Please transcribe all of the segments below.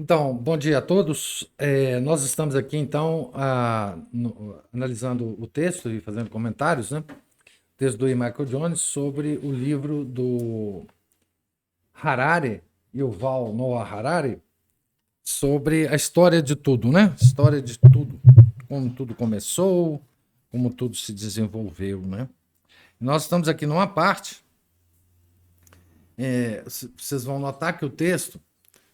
Então, bom dia a todos. Nós estamos aqui, então, analisando o texto e fazendo comentários, né? O texto do E. Michael Jones sobre o livro do Harari, Yuval Noah Harari, sobre a história de tudo, né? História de tudo. Como tudo começou, como tudo se desenvolveu, né? Nós estamos aqui numa parte, vocês vão notar que o texto,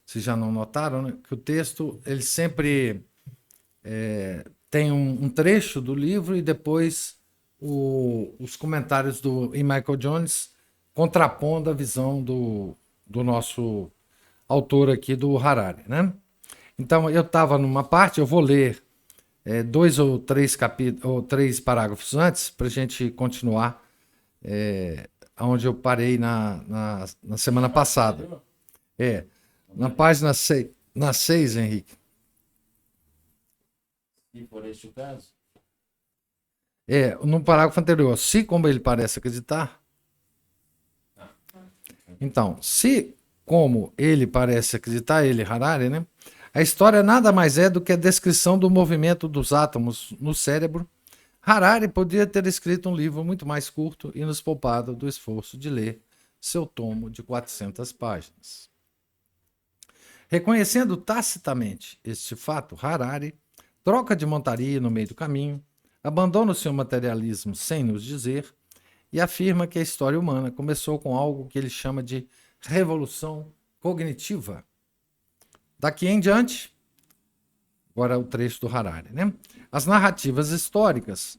se já não notaram, né? Que o texto, ele sempre tem um trecho do livro e depois os comentários do E. Michael Jones contrapondo a visão do nosso autor aqui, do Harari, né? Então, eu estava numa parte, eu vou ler dois ou três ou três parágrafos antes para a gente continuar onde eu parei na semana passada. Na página 6, na 6, Henrique. Se for este o caso, No parágrafo anterior, se como ele parece acreditar. Então, se como ele parece acreditar, ele, Harari, né? A história nada mais é do que a descrição do movimento dos átomos no cérebro. Harari podia ter escrito um livro muito mais curto e nos poupado do esforço de ler seu tomo de 400 páginas. Reconhecendo tacitamente este fato, Harari troca de montaria no meio do caminho, abandona o seu materialismo sem nos dizer e afirma que a história humana começou com algo que ele chama de revolução cognitiva. Daqui em diante, agora o trecho do Harari, né? As narrativas históricas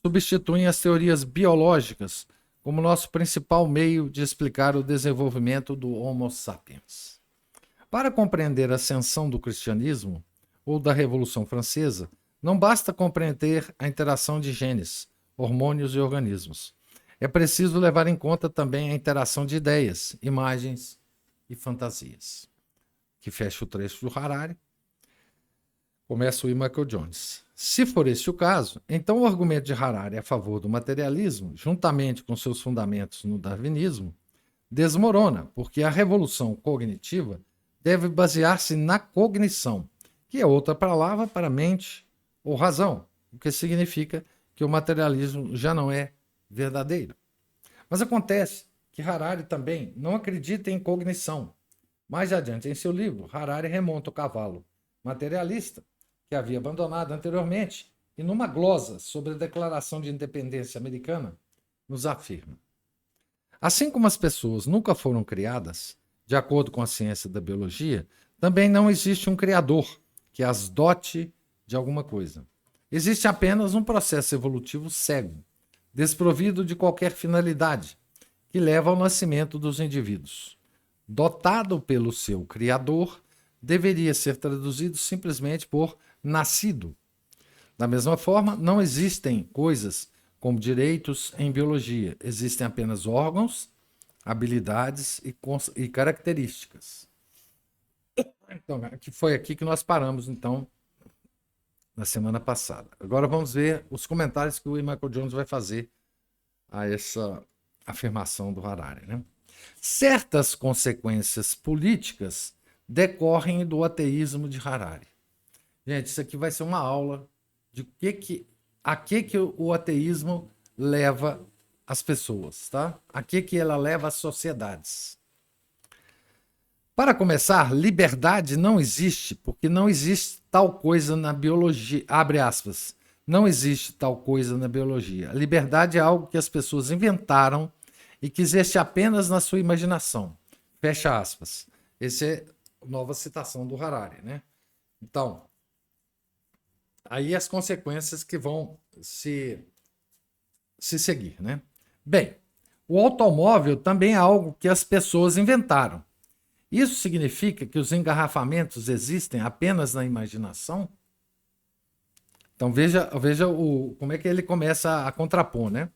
substituem as teorias biológicas como nosso principal meio de explicar o desenvolvimento do Homo sapiens. Para compreender a ascensão do cristianismo ou da Revolução Francesa, não basta compreender a interação de genes, hormônios e organismos. É preciso levar em conta também a interação de ideias, imagens e fantasias. Que fecha o trecho do Harari. Começa o E. Michael Jones. Se for este o caso, então o argumento de Harari a favor do materialismo, juntamente com seus fundamentos no darwinismo, desmorona, porque a revolução cognitiva deve basear-se na cognição, que é outra palavra para mente ou razão, o que significa que o materialismo já não é verdadeiro. Mas acontece que Harari também não acredita em cognição. Mais adiante em seu livro, Harari remonta o cavalo materialista, que havia abandonado anteriormente, e numa glosa sobre a Declaração de Independência Americana, nos afirma: assim como as pessoas nunca foram criadas, de acordo com a ciência da biologia, também não existe um criador que as dote de alguma coisa. Existe apenas um processo evolutivo cego, desprovido de qualquer finalidade, que leva ao nascimento dos indivíduos. Dotado pelo seu criador, deveria ser traduzido simplesmente por nascido. Da mesma forma, não existem coisas como direitos em biologia. Existem apenas órgãos, habilidades e características. Então, que foi aqui que nós paramos, então, na semana passada. Agora vamos ver os comentários que o Michael Jones vai fazer a essa afirmação do Harari, né? Certas consequências políticas decorrem do ateísmo de Harari. Gente, isso aqui vai ser uma aula de a que o ateísmo leva as pessoas, tá? A que ela leva as sociedades. Para começar, liberdade não existe, porque não existe tal coisa na biologia, abre aspas, não existe tal coisa na biologia. A liberdade é algo que as pessoas inventaram e que existe apenas na sua imaginação. Fecha aspas. Essa é a nova citação do Harari, né? Então, aí as consequências que vão se seguir, né? Bem, o automóvel também é algo que as pessoas inventaram. Isso significa que os engarrafamentos existem apenas na imaginação? Então veja como é que ele começa a contrapor, né?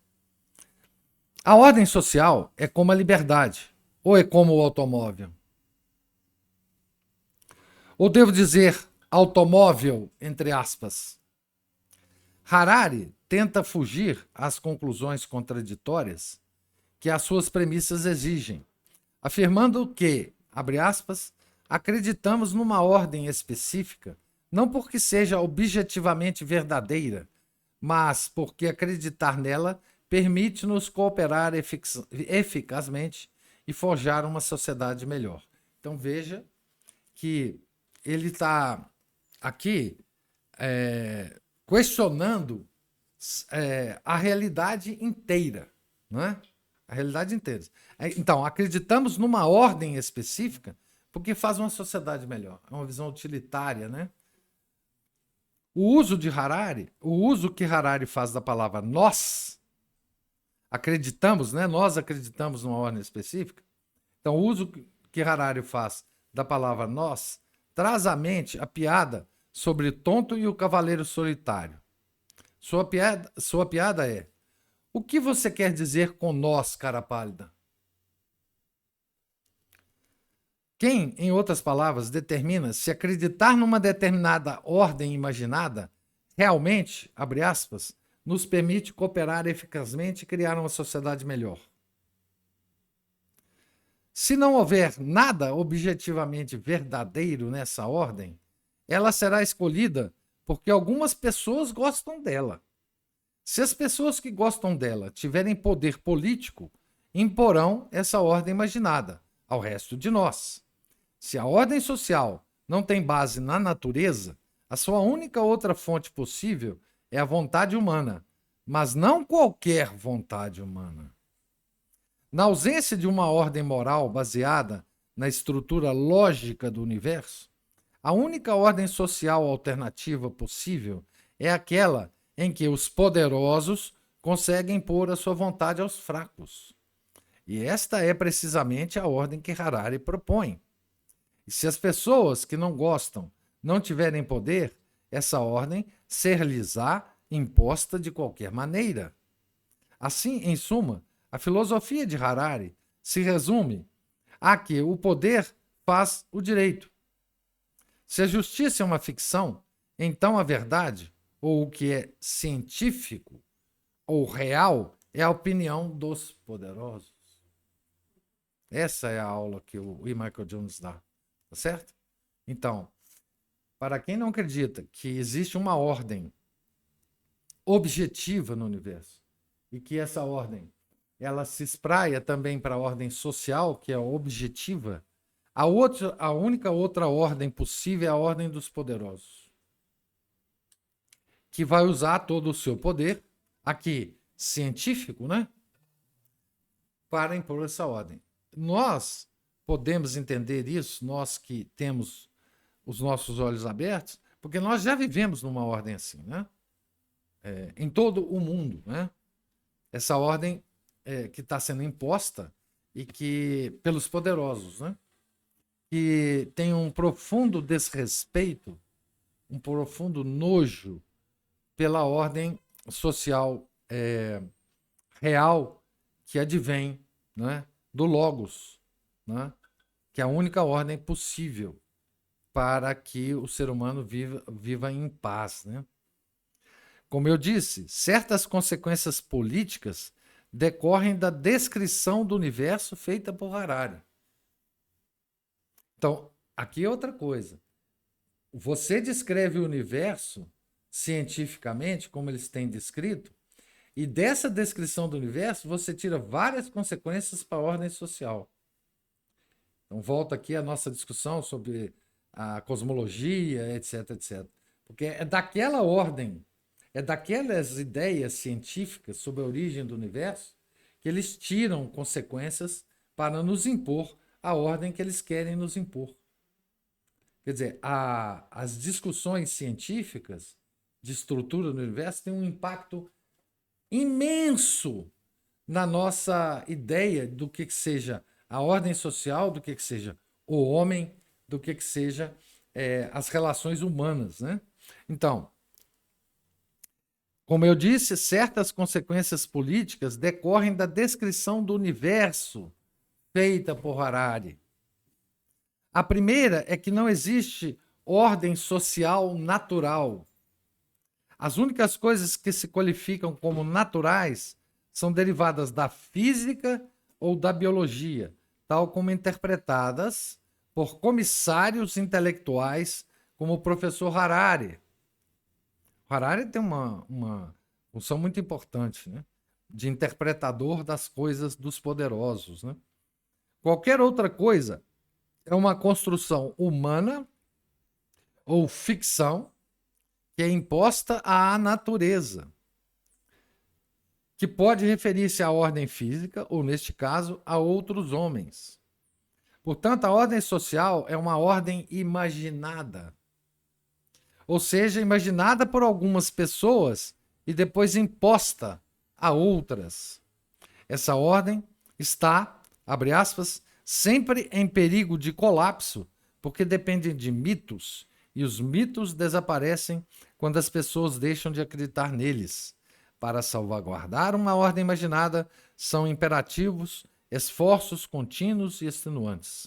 A ordem social é como a liberdade, ou é como o automóvel? Ou devo dizer automóvel, entre aspas? Harari tenta fugir às conclusões contraditórias que as suas premissas exigem, afirmando que, abre aspas, acreditamos numa ordem específica, não porque seja objetivamente verdadeira, mas porque acreditar nela permite-nos cooperar eficazmente e forjar uma sociedade melhor. Então veja que ele está aqui questionando a realidade inteira, não é? A realidade inteira. Então, acreditamos numa ordem específica porque faz uma sociedade melhor. É uma visão utilitária, né? O uso que Harari faz da palavra nós, acreditamos, né? Nós acreditamos numa ordem específica. Então, o uso que Harari faz da palavra nós traz à mente a piada sobre Tonto e o Cavaleiro Solitário. Sua piada é: o que você quer dizer com nós, cara pálida? Quem, em outras palavras, determina se acreditar numa determinada ordem imaginada realmente, abre aspas, nos permite cooperar eficazmente e criar uma sociedade melhor. Se não houver nada objetivamente verdadeiro nessa ordem, ela será escolhida porque algumas pessoas gostam dela. Se as pessoas que gostam dela tiverem poder político, imporão essa ordem imaginada ao resto de nós. Se a ordem social não tem base na natureza, a sua única outra fonte possível é a vontade humana, mas não qualquer vontade humana. Na ausência de uma ordem moral baseada na estrutura lógica do universo, a única ordem social alternativa possível é aquela em que os poderosos conseguem impor a sua vontade aos fracos. E esta é precisamente a ordem que Harari propõe. E se as pessoas que não gostam não tiverem poder, essa ordem ser-lhes-á imposta de qualquer maneira. Assim, em suma, a filosofia de Harari se resume a que o poder faz o direito. Se a justiça é uma ficção, então a verdade, ou o que é científico ou real, é a opinião dos poderosos. Essa é a aula que o E. Michael Jones dá, tá certo? Então, para quem não acredita que existe uma ordem objetiva no universo e que essa ordem ela se espraia também para a ordem social, que é objetiva, a única outra ordem possível é a ordem dos poderosos, que vai usar todo o seu poder, aqui científico, né, para impor essa ordem. Nós podemos entender isso, nós que temos os nossos olhos abertos, porque nós já vivemos numa ordem assim, né? Em todo o mundo, né? Essa ordem que está sendo imposta e que pelos poderosos, né? Que tem um profundo desrespeito, um profundo nojo pela ordem social real que advém, né, do Logos, né, que é a única ordem possível para que o ser humano viva em paz, né? Como eu disse, certas consequências políticas decorrem da descrição do universo feita por Harari. Então, aqui é outra coisa. Você descreve o universo cientificamente, como eles têm descrito, e dessa descrição do universo você tira várias consequências para a ordem social. Então, volta aqui a nossa discussão sobre a cosmologia, etc, etc. Porque é daquela ordem, é daquelas ideias científicas sobre a origem do universo que eles tiram consequências para nos impor a ordem que eles querem nos impor. Quer dizer, as discussões científicas de estrutura do universo têm um impacto imenso na nossa ideia do que seja a ordem social, do que seja o homem, do que seja as relações humanas, né? Então, como eu disse, certas consequências políticas decorrem da descrição do universo feita por Harari. A primeira é que não existe ordem social natural. As únicas coisas que se qualificam como naturais são derivadas da física ou da biologia, tal como interpretadas por comissários intelectuais como o professor Harari. O Harari tem uma função muito importante, né? De interpretador das coisas dos poderosos, né? Qualquer outra coisa é uma construção humana ou ficção que é imposta à natureza, que pode referir-se à ordem física ou, neste caso, a outros homens. Portanto, a ordem social é uma ordem imaginada, ou seja, imaginada por algumas pessoas e depois imposta a outras. Essa ordem está, abre aspas, sempre em perigo de colapso, porque depende de mitos, e os mitos desaparecem quando as pessoas deixam de acreditar neles. Para salvaguardar uma ordem imaginada, são imperativos esforços contínuos e extenuantes.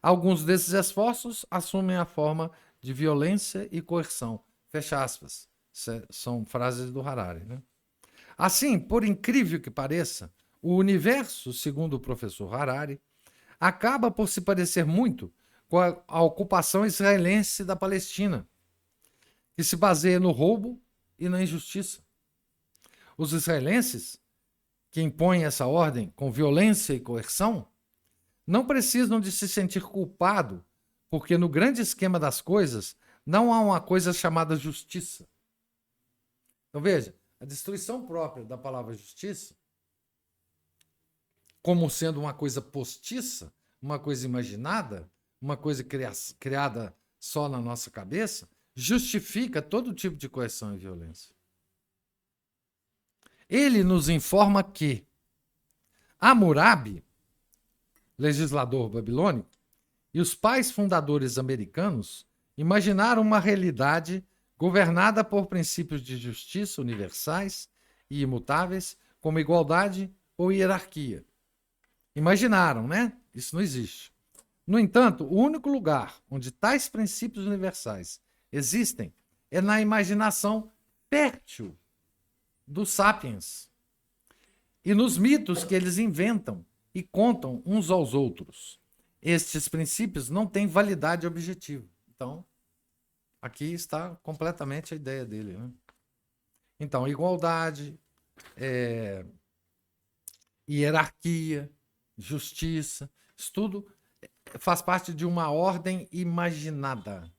Alguns desses esforços assumem a forma de violência e coerção. Fecha aspas. São frases do Harari, né? Assim, por incrível que pareça, o universo, segundo o professor Harari, acaba por se parecer muito com a ocupação israelense da Palestina, que se baseia no roubo e na injustiça. Os israelenses, que impõem essa ordem com violência e coerção, não precisam de se sentir culpado, porque no grande esquema das coisas não há uma coisa chamada justiça. Então veja, a destruição própria da palavra justiça, como sendo uma coisa postiça, uma coisa imaginada, uma coisa criada só na nossa cabeça, justifica todo tipo de coerção e violência. Ele nos informa que Hammurabi, legislador babilônico, e os pais fundadores americanos imaginaram uma realidade governada por princípios de justiça universais e imutáveis, como igualdade ou hierarquia. Imaginaram, né? Isso não existe. No entanto, o único lugar onde tais princípios universais existem é na imaginação fértil dos sapiens e nos mitos que eles inventam e contam uns aos outros. Estes princípios não têm validade objetiva. Então, aqui está completamente a ideia dele, né? Então, igualdade, hierarquia, justiça, isso tudo faz parte de uma ordem imaginada.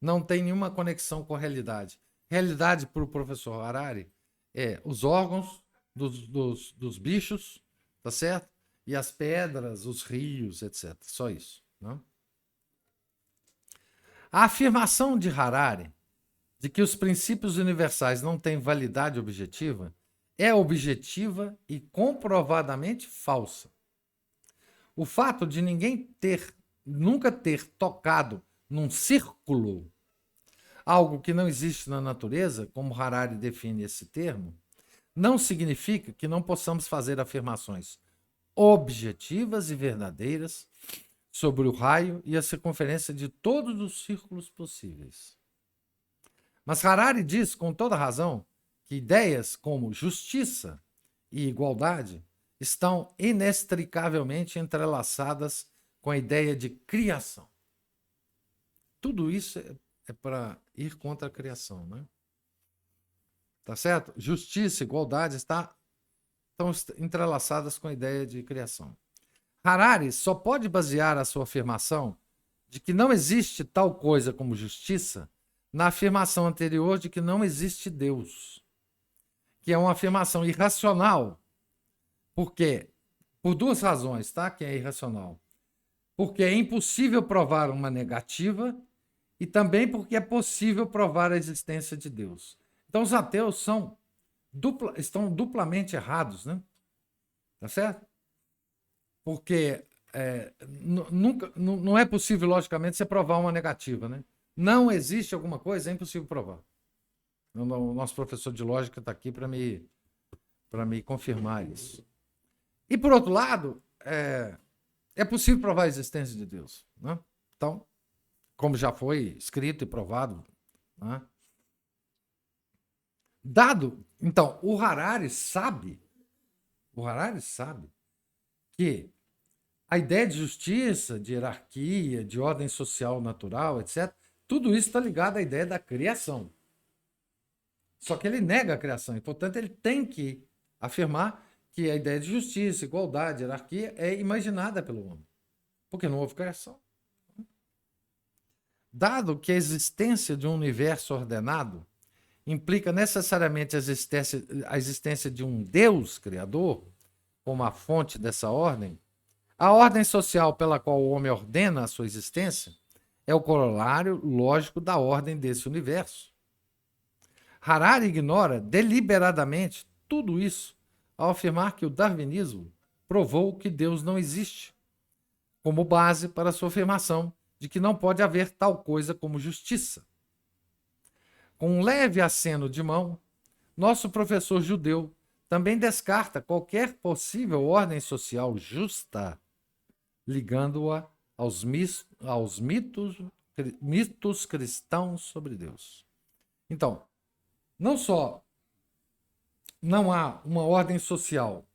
Não tem nenhuma conexão com a realidade. Realidade, para o professor Harari, é os órgãos dos bichos, tá certo? E as pedras, os rios, etc. Só isso. Né? A afirmação de Harari de que os princípios universais não têm validade objetiva é objetiva e comprovadamente falsa. O fato de ninguém nunca ter tocado num círculo, algo que não existe na natureza, como Harari define esse termo, não significa que não possamos fazer afirmações objetivas e verdadeiras sobre o raio e a circunferência de todos os círculos possíveis. Mas Harari diz, com toda razão, que ideias como justiça e igualdade estão inextricavelmente entrelaçadas com a ideia de criação. Tudo isso é para ir contra a criação, né? Tá certo? Justiça e igualdade estão entrelaçadas com a ideia de criação. Harari só pode basear a sua afirmação de que não existe tal coisa como justiça na afirmação anterior de que não existe Deus, que é uma afirmação irracional, porque por duas razões, tá? Que é irracional. Porque é impossível provar uma negativa e também porque é possível provar a existência de Deus. Então os ateus estão duplamente errados, né? Tá certo? Porque não é possível, logicamente, você provar uma negativa, né? Não existe alguma coisa, é impossível provar. O nosso professor de lógica está aqui para me confirmar isso. E, por outro lado, é possível provar a existência de Deus, né? Então, como já foi escrito e provado, né? Então, o Harari sabe que a ideia de justiça, de hierarquia, de ordem social natural, etc., tudo isso está ligado à ideia da criação. Só que ele nega a criação e, portanto, ele tem que afirmar que a ideia de justiça, igualdade, hierarquia é imaginada pelo homem, porque não houve criação. Dado que a existência de um universo ordenado implica necessariamente a existência de um Deus criador, como a fonte dessa ordem, a ordem social pela qual o homem ordena a sua existência é o corolário lógico da ordem desse universo. Harari ignora deliberadamente tudo isso ao afirmar que o darwinismo provou que Deus não existe, como base para sua afirmação de que não pode haver tal coisa como justiça. Com um leve aceno de mão, nosso professor judeu também descarta qualquer possível ordem social justa, ligando-a aos mitos cristãos sobre Deus. Então, não só não há uma ordem social,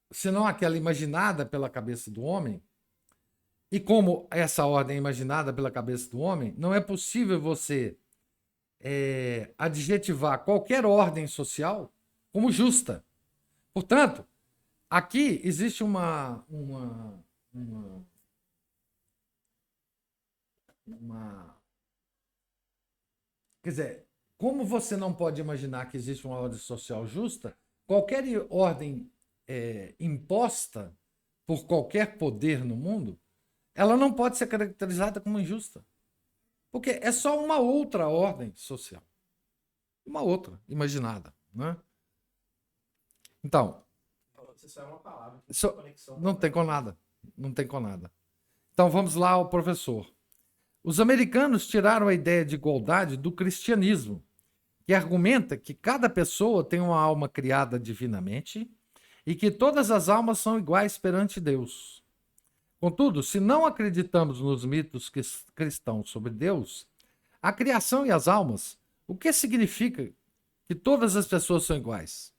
senão aquela imaginada pela cabeça do homem, e como essa ordem é imaginada pela cabeça do homem, não é possível você adjetivar qualquer ordem social como justa. Portanto, aqui existe quer dizer, como você não pode imaginar que existe uma ordem social justa, qualquer ordem imposta por qualquer poder no mundo, ela não pode ser caracterizada como injusta. Porque é só uma outra ordem social. Uma outra, imaginada. Né? Então, Isso é uma palavra. não tem com nada. Não tem com nada. Então, vamos lá ao professor. Os americanos tiraram a ideia de igualdade do cristianismo, que argumenta que cada pessoa tem uma alma criada divinamente e que todas as almas são iguais perante Deus. Contudo, se não acreditamos nos mitos cristãos sobre Deus, a criação e as almas, o que significa que todas as pessoas são iguais?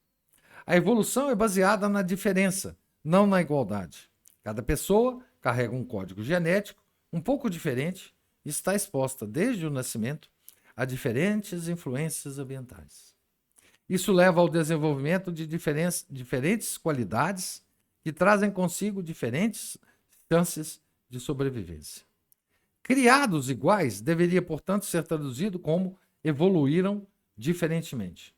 A evolução é baseada na diferença, não na igualdade. Cada pessoa carrega um código genético um pouco diferente e está exposta desde o nascimento a diferentes influências ambientais. Isso leva ao desenvolvimento de diferentes qualidades que trazem consigo diferentes chances de sobrevivência. Criados iguais deveria, portanto, ser traduzido como evoluíram diferentemente.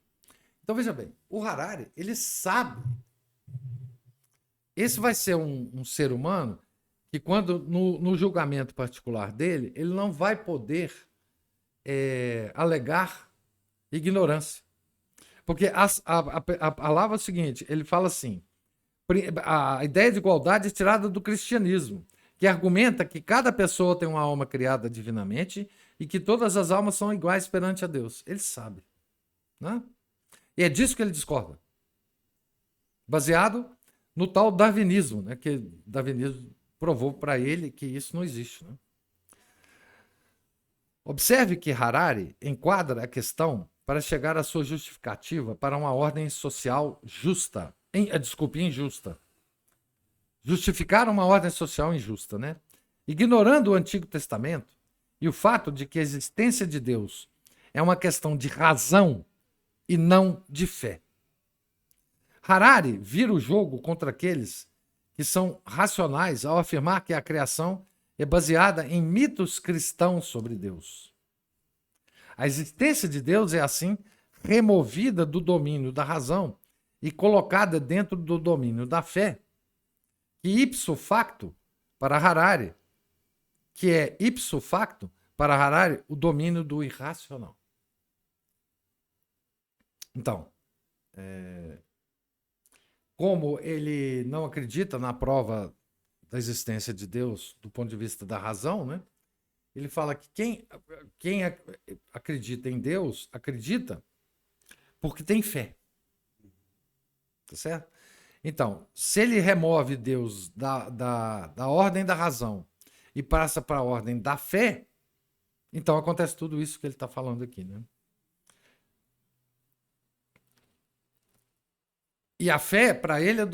Então, veja bem, o Harari, ele sabe. Esse vai ser um ser humano que, quando no julgamento particular dele, ele não vai poder alegar ignorância. Porque a palavra é o seguinte, ele fala assim, a ideia de igualdade é tirada do cristianismo, que argumenta que cada pessoa tem uma alma criada divinamente e que todas as almas são iguais perante a Deus. Ele sabe. Né? E é disso que ele discorda. Baseado no tal darwinismo, né? Que o darwinismo provou para ele que isso não existe. Né? Observe que Harari enquadra a questão para chegar à sua justificativa para uma ordem social justa. Desculpe, injusta. Justificar uma ordem social injusta, né? Ignorando o Antigo Testamento e o fato de que a existência de Deus é uma questão de razão e não de fé. Harari vira o jogo contra aqueles que são racionais ao afirmar que a criação é baseada em mitos cristãos sobre Deus. A existência de Deus é, assim, removida do domínio da razão e colocada dentro do domínio da fé, que ipso facto, para Harari, que é ipso facto, para Harari, o domínio do irracional. Então, como ele não acredita na prova da existência de Deus do ponto de vista da razão, né? Ele fala que quem acredita em Deus, acredita porque tem fé. Tá certo? Então, se ele remove Deus da ordem da razão e passa para a ordem da fé, então acontece tudo isso que ele está falando aqui, né? E a fé, para ele, é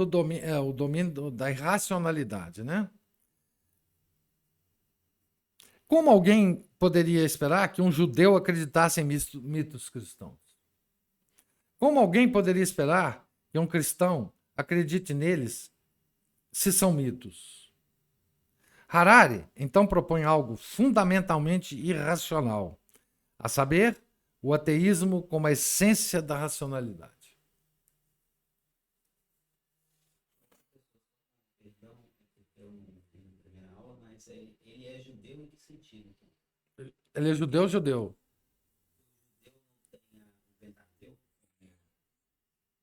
o domínio da irracionalidade, né? Como alguém poderia esperar que um judeu acreditasse em mitos cristãos? Como alguém poderia esperar que um cristão acredite neles se são mitos? Harari, então, propõe algo fundamentalmente irracional, a saber, o ateísmo como a essência da racionalidade. Perdão, eu não fui na primeira aula, mas ele é judeu em que sentido? Ele é judeu? Judeu não tem a verdadeiro?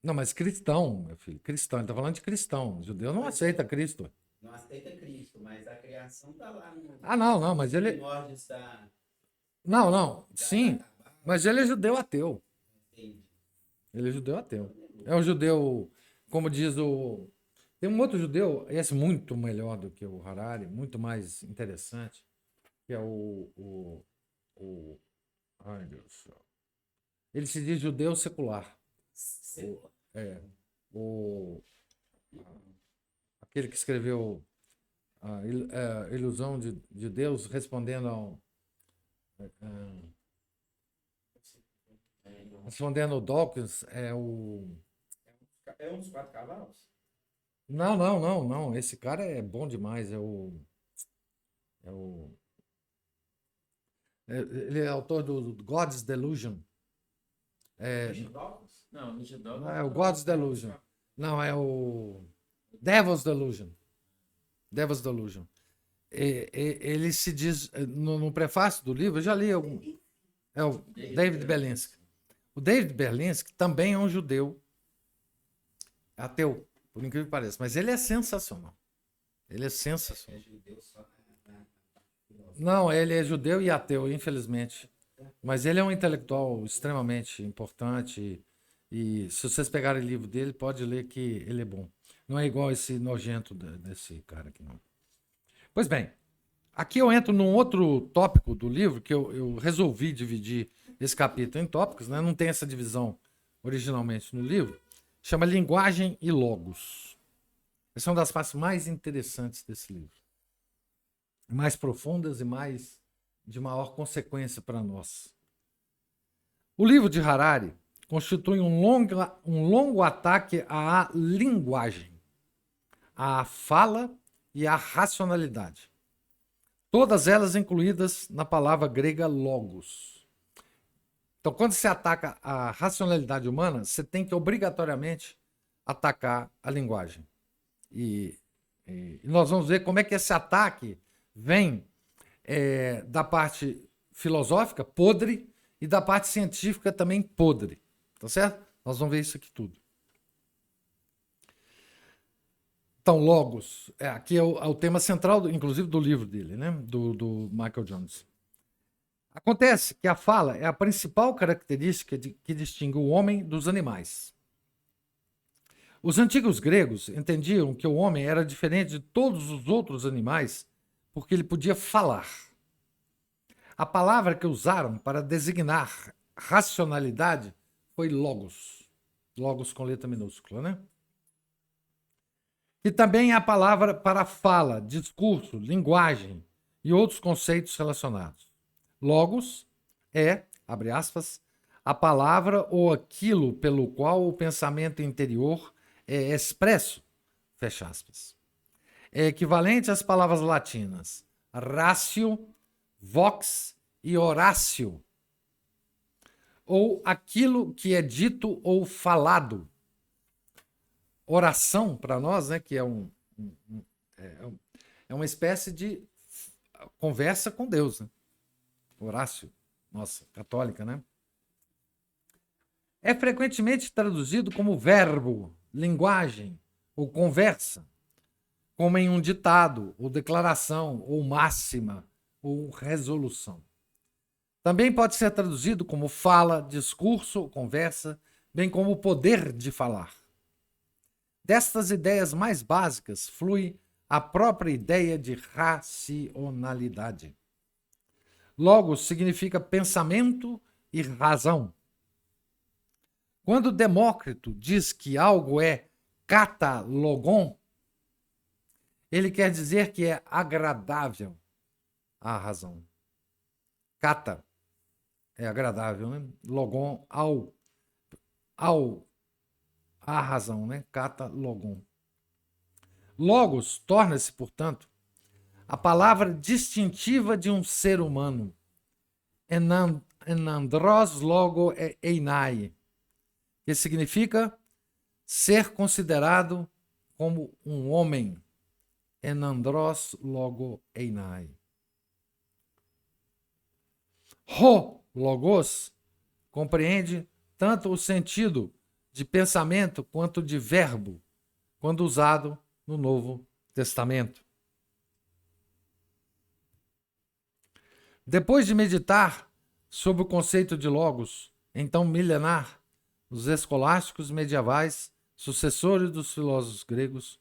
Não, mas cristão, meu filho, cristão. Ele está falando de cristão. O judeu não aceita Cristo. Não aceita Cristo, mas a criação está lá no. Ah, não, mas ele. Primórdios da. Não, sim, da mas ele é judeu ateu. Entende? Ele é judeu ateu. É um judeu, como diz o. Tem um outro judeu, esse muito melhor do que o Harari, muito mais interessante, que é ai, Deus do céu. Ele se diz judeu secular. Aquele que escreveu a Ilusão de Deus, respondendo respondendo ao Dawkins, É um dos 4 cavalos? Não. Esse cara é bom demais. Ele é autor do God's Delusion. Richard Dawkins? Não, Richard Dawkins. Não, é o God's Delusion. Não, é o Devil's Delusion. Devil's Delusion. Ele se diz, no prefácio do livro, eu já li algum. É o David Berlinski. O David Berlinski também é um judeu ateu, por incrível que pareça, mas ele é sensacional. Ele é sensacional. É judeu só Não, ele é judeu e ateu, infelizmente. Mas ele é um intelectual extremamente importante. E se vocês pegarem o livro dele, pode ler que ele é bom. Não é igual esse nojento desse cara aqui, não. Pois bem, aqui eu entro num outro tópico do livro, que eu resolvi dividir esse capítulo em tópicos, né? Não tem essa divisão originalmente no livro. Chama Linguagem e Logos. Essa é uma das partes mais interessantes desse livro. Mais profundas e mais de maior consequência para nós. O livro de Harari constitui um longo ataque à linguagem, à fala e à racionalidade. Todas elas incluídas na palavra grega logos. Então, quando se ataca a racionalidade humana, você tem que obrigatoriamente atacar a linguagem. E nós vamos ver como é que esse ataque vem da parte filosófica, podre, e da parte científica também podre. Tá certo? Nós vamos ver isso aqui tudo. Então, logos, aqui é o tema central, inclusive, do livro dele, né? do Michael Jones. Acontece que a fala é a principal característica que distingue o homem dos animais. Os antigos gregos entendiam que o homem era diferente de todos os outros animais porque ele podia falar. A palavra que usaram para designar racionalidade foi logos. Logos com letra minúscula, né? E também é a palavra para fala, discurso, linguagem e outros conceitos relacionados. Logos é, abre aspas, a palavra ou aquilo pelo qual o pensamento interior é expresso, fecha aspas. É equivalente às palavras latinas ratio, vox e horácio, ou aquilo que é dito ou falado. Oração, para nós, né, que é uma espécie de conversa com Deus. Né? Horácio, nossa, católica, né? É frequentemente traduzido como verbo, linguagem ou conversa, como em um ditado, ou declaração, ou máxima, ou resolução. Também pode ser traduzido como fala, discurso, conversa, bem como o poder de falar. Destas ideias mais básicas flui a própria ideia de racionalidade. Logos significa pensamento e razão. Quando Demócrito diz que algo é katalogon, ele quer dizer que é agradável à razão. Kata é agradável, né? Logon à razão, né? Katalogon. Logos torna-se, portanto, a palavra distintiva de um ser humano. Enandros logo einai, que significa ser considerado como um homem. Enandros logo einai. Logos compreende tanto o sentido de pensamento quanto de verbo, quando usado no Novo Testamento. Depois de meditar sobre o conceito de logos, então milenar, os escolásticos medievais, sucessores dos filósofos gregos,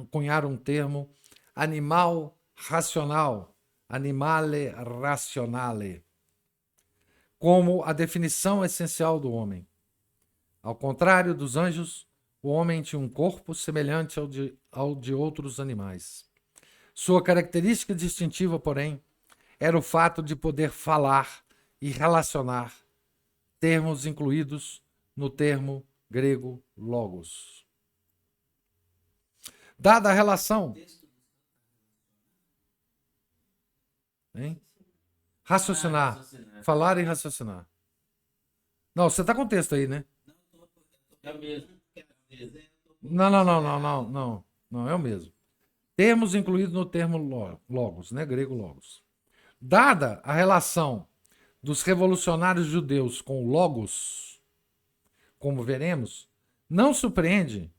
cunharam um termo animal racional, animale rationale, como a definição essencial do homem. Ao contrário dos anjos, o homem tinha um corpo semelhante ao de outros animais. Sua característica distintiva, porém, era o fato de poder falar e relacionar, termos incluídos no termo grego logos. Dada a relação... Hein? Raciocinar. Falar e raciocinar. Não, você está com o texto aí, né? É o mesmo. Não, é o mesmo. Termos incluídos no termo logos, né? Grego logos. Dada a relação dos revolucionários judeus com logos, como veremos, não surpreende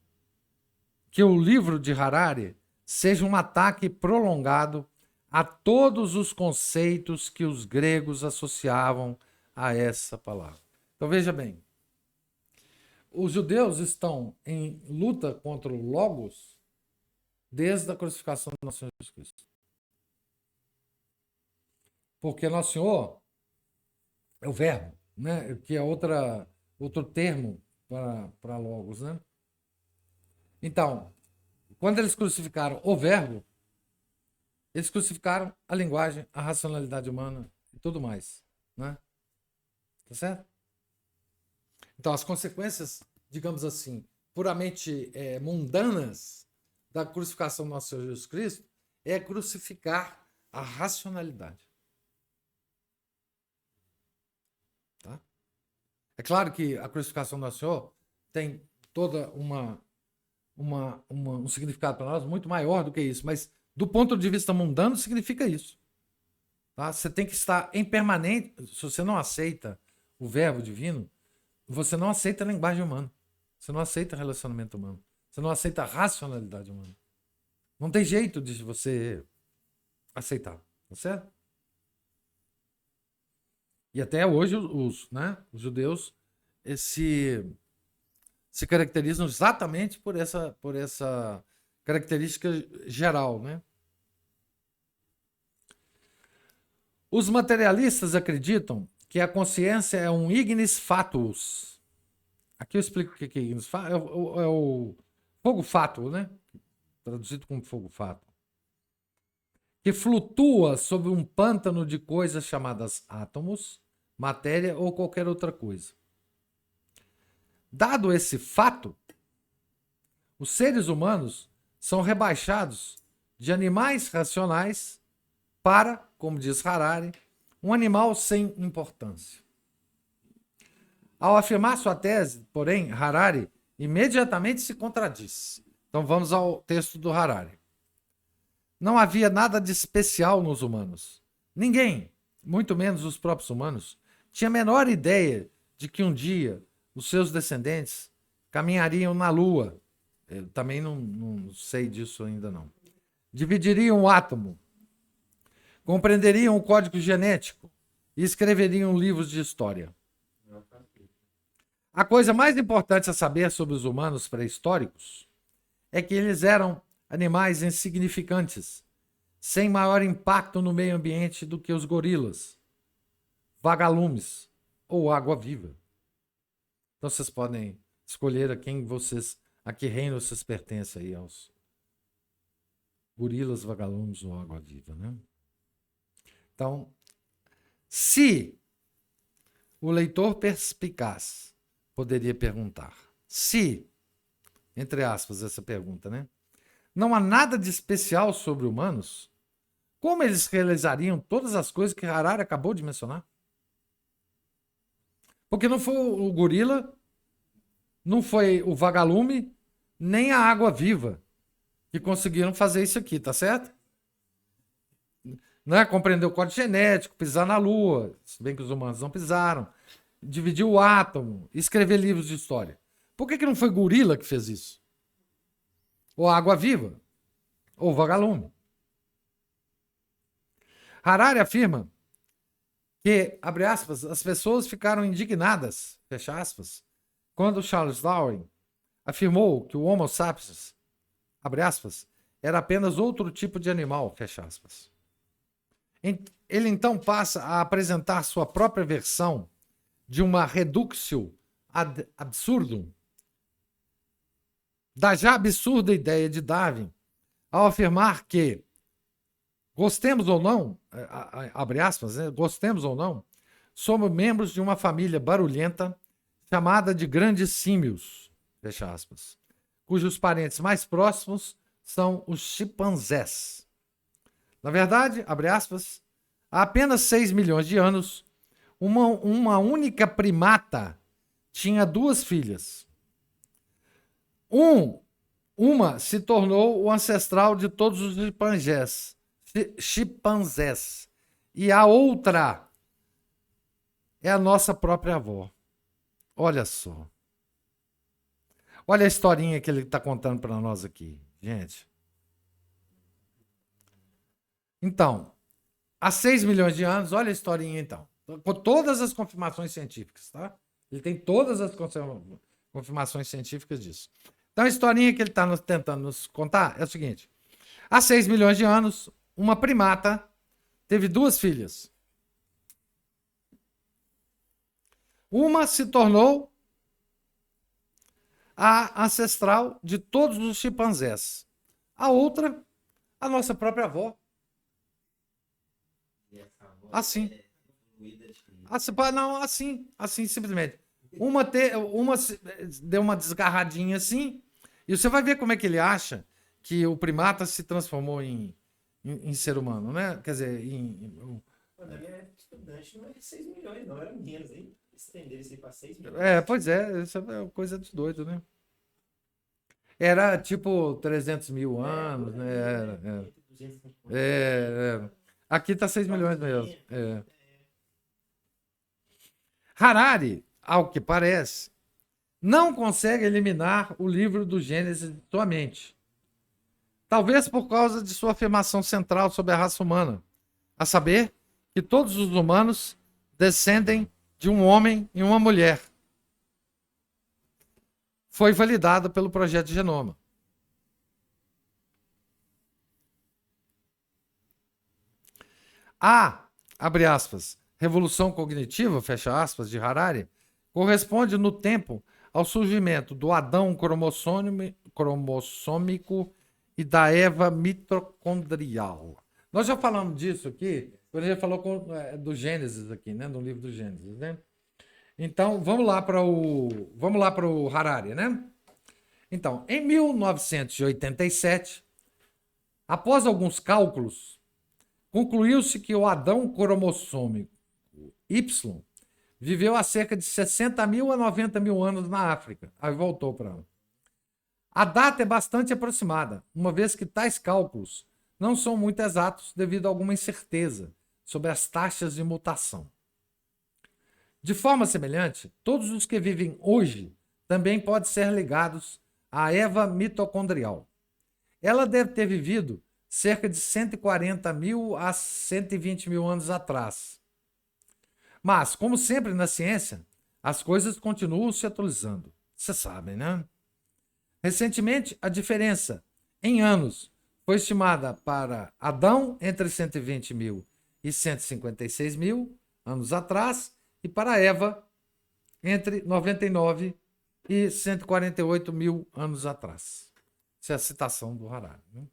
que o livro de Harari seja um ataque prolongado a todos os conceitos que os gregos associavam a essa palavra. Então veja bem, os judeus estão em luta contra o logos desde a crucificação do nosso Senhor Jesus Cristo. Porque Nosso Senhor é o verbo, né? Que é outro termo para logos, né? Então, quando eles crucificaram o verbo, eles crucificaram a linguagem, a racionalidade humana e tudo mais, né? Tá certo? Então, as consequências, digamos assim, puramente mundanas da crucificação do nosso Senhor Jesus Cristo é crucificar a racionalidade. Tá? É claro que a crucificação do nosso Senhor tem toda um significado para nós muito maior do que isso, mas do ponto de vista mundano significa isso. Tá? Você tem que estar em permanente. Se você não aceita o verbo divino, você não aceita a linguagem humana. Você não aceita relacionamento humano. Você não aceita a racionalidade humana. Não tem jeito de você aceitar. Tá certo? E até hoje os judeus se caracterizam exatamente por essa característica geral, né? Os materialistas acreditam que a consciência é um ignis fatuus. Aqui eu explico o que é ignis fatuus. É o fogo fátuo, né? Traduzido como fogo fátuo. Que flutua sobre um pântano de coisas chamadas átomos, matéria ou qualquer outra coisa. Dado esse fato, os seres humanos são rebaixados de animais racionais para, como diz Harari, um animal sem importância. Ao afirmar sua tese, porém, Harari imediatamente se contradiz. Então vamos ao texto do Harari. Não havia nada de especial nos humanos. Ninguém, muito menos os próprios humanos, tinha a menor ideia de que um dia os seus descendentes caminhariam na Lua. Eu também não sei disso ainda não. Dividiriam o átomo, compreenderiam o código genético e escreveriam livros de história. A coisa mais importante a saber sobre os humanos pré-históricos é que eles eram animais insignificantes, sem maior impacto no meio ambiente do que os gorilas, vagalumes ou água-viva. Então vocês podem escolher a quem vocês a que reino vocês pertencem aí aos gorilas, vagalumes ou água-viva, né? Então, se o leitor perspicaz poderia perguntar, se, entre aspas, essa pergunta, né? Não há nada de especial sobre humanos? Como eles realizariam todas as coisas que Harari acabou de mencionar? Porque não foi o gorila, não foi o vagalume, nem a água-viva que conseguiram fazer isso aqui, tá certo? Né? Compreender o código genético, pisar na Lua, se bem que os humanos não pisaram, dividir o átomo, escrever livros de história. Por que não foi gorila que fez isso? Ou água-viva? Ou vagalume? Harari afirma que, abre aspas, as pessoas ficaram indignadas, fecha aspas, quando Charles Darwin afirmou que o Homo sapiens, abre aspas, era apenas outro tipo de animal, fecha aspas. Ele então passa a apresentar sua própria versão de uma reductio ad absurdum da já absurda ideia de Darwin ao afirmar que, gostemos ou não, abre aspas, né, gostemos ou não, somos membros de uma família barulhenta chamada de grandes símios, fecha aspas, cujos parentes mais próximos são os chimpanzés. Na verdade, abre aspas, há apenas 6 milhões de anos, uma única primata tinha 2 filhas. Uma se tornou o ancestral de todos os chimpanzés. E a outra é a nossa própria avó. Olha só. Olha a historinha que ele está contando para nós aqui, gente. Então, há 6 milhões de anos, olha a historinha então. Com todas as confirmações científicas, tá? Ele tem todas as confirmações científicas disso. Então, a historinha que ele está tentando nos contar é o seguinte. Há 6 milhões de anos, uma primata teve 2 filhas. Uma se tornou a ancestral de todos os chimpanzés. A outra, a nossa própria avó. Assim. Não, assim, simplesmente. Uma deu uma desgarradinha assim, e você vai ver como é que ele acha que o primata se transformou em ser humano, né? Quer dizer, Na minha época estudante não era 6 milhões, não, era menos, hein? Estender isso aí para 6 milhões. Pois é, isso é coisa dos doidos, né? Era tipo 300 mil anos, né? Aqui tá 6 milhões mesmo. Harari, ao que parece, não consegue eliminar o livro do Gênesis de sua mente. Talvez por causa de sua afirmação central sobre a raça humana, a saber que todos os humanos descendem de um homem e uma mulher. Foi validado pelo Projeto Genoma. A, abre aspas, revolução cognitiva, fecha aspas, de Harari, corresponde no tempo ao surgimento do Adão cromossômico e da Eva mitocondrial. Nós já falamos disso aqui, quando a gente falou do Gênesis aqui, né, no livro do Gênesis, né? Então, vamos lá para o Harari, né? Então, em 1987, após alguns cálculos, concluiu-se que o Adão cromossômico Y viveu há cerca de 60 mil a 90 mil anos na África. Aí voltou para lá. A data é bastante aproximada, uma vez que tais cálculos não são muito exatos devido a alguma incerteza sobre as taxas de mutação. De forma semelhante, todos os que vivem hoje também podem ser ligados à Eva mitocondrial. Ela deve ter vivido cerca de 140 mil a 120 mil anos atrás. Mas, como sempre na ciência, as coisas continuam se atualizando. Vocês sabem, né? Recentemente, a diferença em anos foi estimada para Adão entre 120 mil e 156 mil anos atrás e para Eva entre 99 e 148 mil anos atrás. Essa é a citação do Harari. Né?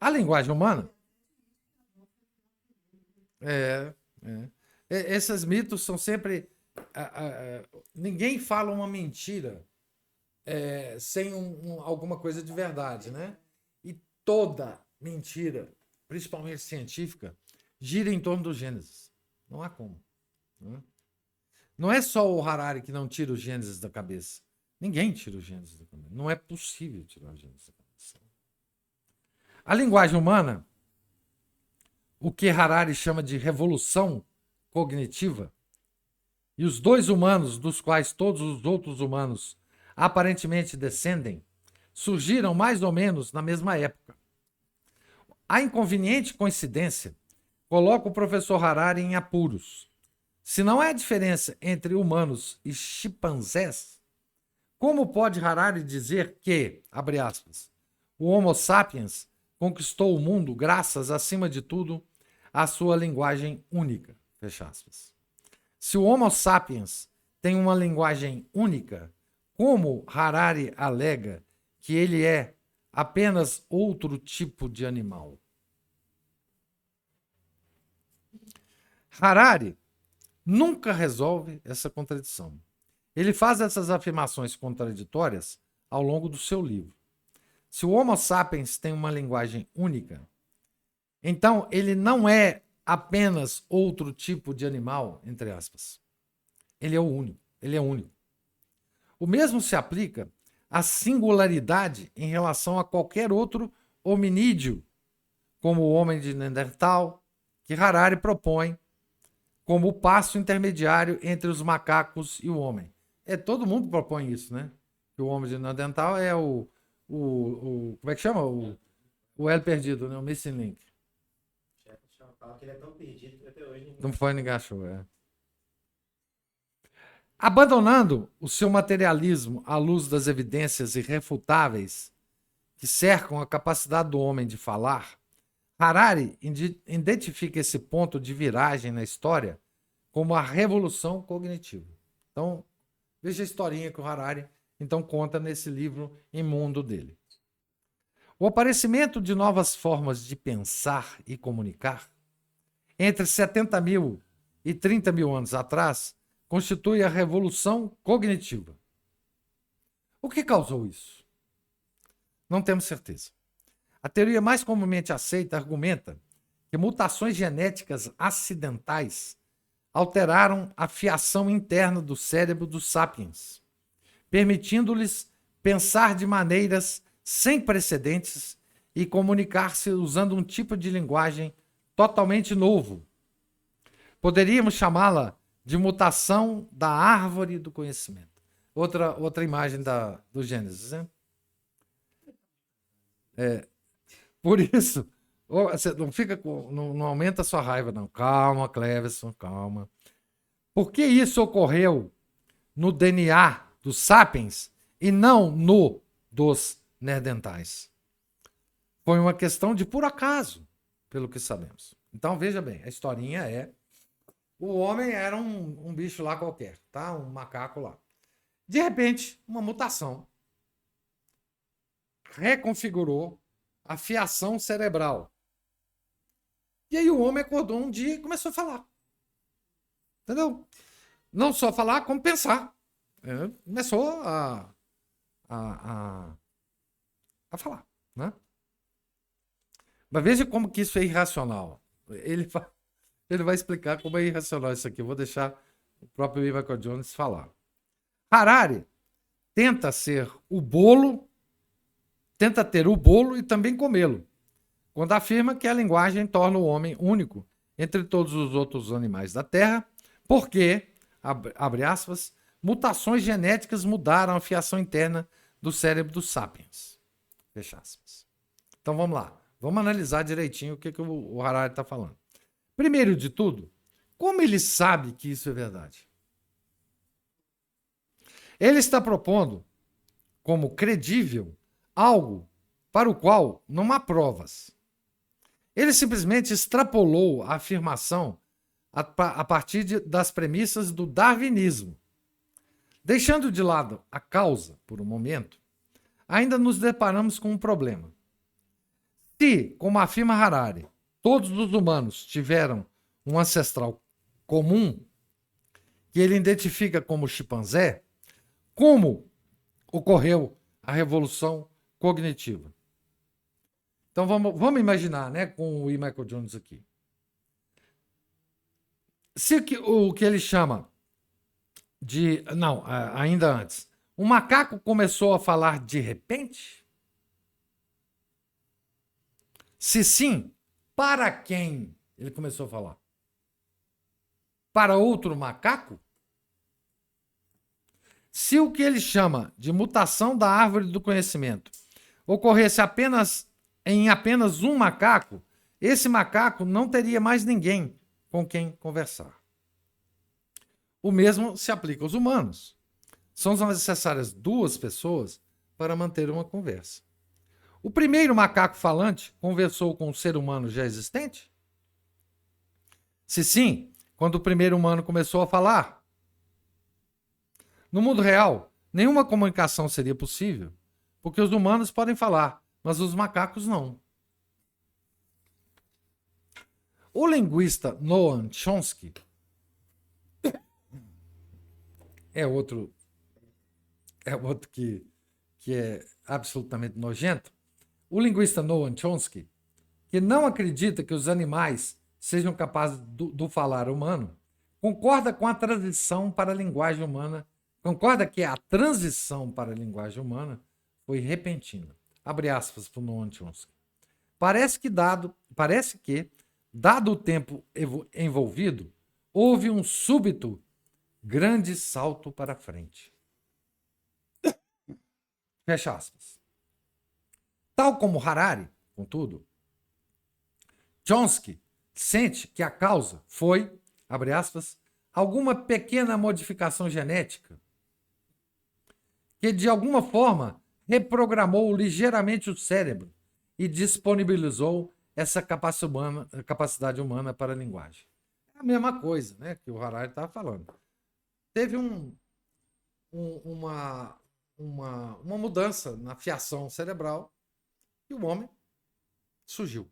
A linguagem humana... Esses mitos são sempre... ninguém fala uma mentira sem alguma coisa de verdade, né? E toda mentira, principalmente científica, gira em torno do Gênesis. Não há como. Né? Não é só o Harari que não tira o Gênesis da cabeça. Ninguém tira o Gênesis da cabeça. Não é possível tirar o Gênesis da cabeça. A linguagem humana, o que Harari chama de revolução cognitiva, e os dois humanos, dos quais todos os outros humanos aparentemente descendem, surgiram mais ou menos na mesma época. A inconveniente coincidência coloca o professor Harari em apuros. Se não há diferença entre humanos e chimpanzés, como pode Harari dizer que, abre aspas, o Homo sapiens conquistou o mundo graças, acima de tudo, à sua linguagem única, fecha aspas. Se o Homo sapiens tem uma linguagem única, como Harari alega que ele é apenas outro tipo de animal? Harari nunca resolve essa contradição. Ele faz essas afirmações contraditórias ao longo do seu livro. Se o Homo sapiens tem uma linguagem única, então ele não é apenas outro tipo de animal, entre aspas. Ele é o único, ele é único. O mesmo se aplica à singularidade em relação a qualquer outro hominídeo, como o homem de Neandertal, que Harari propõe como o passo intermediário entre os macacos e o homem. Todo mundo propõe isso, né? Que o homem de Neandertal é como é que chama? O elo perdido, né? O missing link. Que ele é tão perdido que até hoje não foi ninguém achou, Abandonando o seu materialismo à luz das evidências irrefutáveis que cercam a capacidade do homem de falar, Harari identifica esse ponto de viragem na história como a revolução cognitiva. Então, veja a historinha que o Harari então conta nesse livro Imundo dele. O aparecimento de novas formas de pensar e comunicar entre 70 mil e 30 mil anos atrás constitui a revolução cognitiva. O que causou isso? Não temos certeza. A teoria mais comumente aceita argumenta que mutações genéticas acidentais alteraram a fiação interna do cérebro dos sapiens, permitindo-lhes pensar de maneiras sem precedentes e comunicar-se usando um tipo de linguagem totalmente novo. Poderíamos chamá-la de mutação da árvore do conhecimento. Outra imagem do Gênesis, né? Por isso, você não aumenta a sua raiva, não. Calma, Cleverson, calma. Por que isso ocorreu no DNA dos sapiens e não no dos neandertais? Foi uma questão de puro acaso, pelo que sabemos. Então, veja bem, a historinha o homem era um bicho lá qualquer, tá? Um macaco lá. De repente, uma mutação reconfigurou a fiação cerebral. E aí o homem acordou um dia e começou a falar. Entendeu? Não só falar, como pensar. Começou a falar, né? Mas veja como que isso é irracional. Ele vai explicar como é irracional isso aqui. Eu vou deixar o próprio Michael Jones falar. Harari tenta ter o bolo e também comê-lo, quando afirma que a linguagem torna o homem único entre todos os outros animais da Terra, porque, abre aspas, mutações genéticas mudaram a fiação interna do cérebro dos sapiens. Fecha aspas. Então vamos lá. Vamos analisar direitinho o que o Harari está falando. Primeiro de tudo, como ele sabe que isso é verdade? Ele está propondo como credível algo para o qual não há provas. Ele simplesmente extrapolou a afirmação a partir das premissas do darwinismo. Deixando de lado a causa por um momento, ainda nos deparamos com um problema. Se, como afirma Harari, todos os humanos tiveram um ancestral comum, que ele identifica como chimpanzé, como ocorreu a revolução cognitiva? Então vamos imaginar, né, com o E. Michael Jones aqui. Se o que ele chama de... Não, ainda antes. O macaco começou a falar de repente? Se sim, para quem ele começou a falar? Para outro macaco? Se o que ele chama de mutação da árvore do conhecimento ocorresse em apenas um macaco, esse macaco não teria mais ninguém com quem conversar. O mesmo se aplica aos humanos. São necessárias duas pessoas para manter uma conversa. O primeiro macaco falante conversou com um ser humano já existente? Se sim, quando o primeiro humano começou a falar? No mundo real, nenhuma comunicação seria possível, porque os humanos podem falar, mas os macacos não. O linguista Noam Chomsky é outro que é absolutamente nojento. O linguista Noam Chomsky, que não acredita que os animais sejam capazes do falar humano, concorda com a transição para a linguagem humana, concorda que a transição para a linguagem humana foi repentina. Abre aspas para o Noam Chomsky. Parece que, dado o tempo envolvido, houve um súbito grande salto para frente. Fecha aspas. Tal como Harari, contudo, Chomsky sente que a causa foi, abre aspas, alguma pequena modificação genética que, de alguma forma, reprogramou ligeiramente o cérebro e disponibilizou essa capacidade humana para a linguagem. É a mesma coisa, né, que o Harari estava falando. Teve uma mudança na fiação cerebral e o homem surgiu.